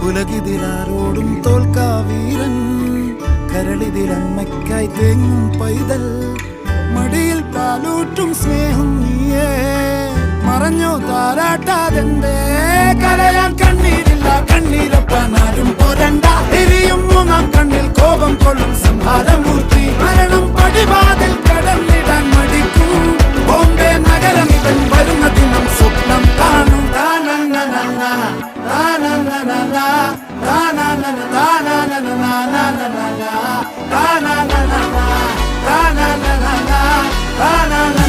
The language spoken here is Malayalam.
ഉലകിതിലാരോടും തോൽക്കാ വീരൻ, കരളിതിലമ്മയ്ക്കായി തേങ്ങും പൈതൽ, മടിയിൽ പാലൂറ്റും സ്നേഹം നീയേ. മറഞ്ഞോ താരാട്ടാതെന്റെ കരയാൻ കണ്ണീരില്ല, കണ്ണീരൊപ്പാനാരും പോരണ്ട. എരിയും മൂന്നാം കണ്ണിൽ കോപം കൊള്ളും സംഹാരമൂർത്തി, മരണം പടിവാതിൽ കടന്നിടാൻ മടിക്കും. ബോംബെ നഗരം ഇവൻ വരുന്ന ദിനം സ്വപ്നം കാണും. Na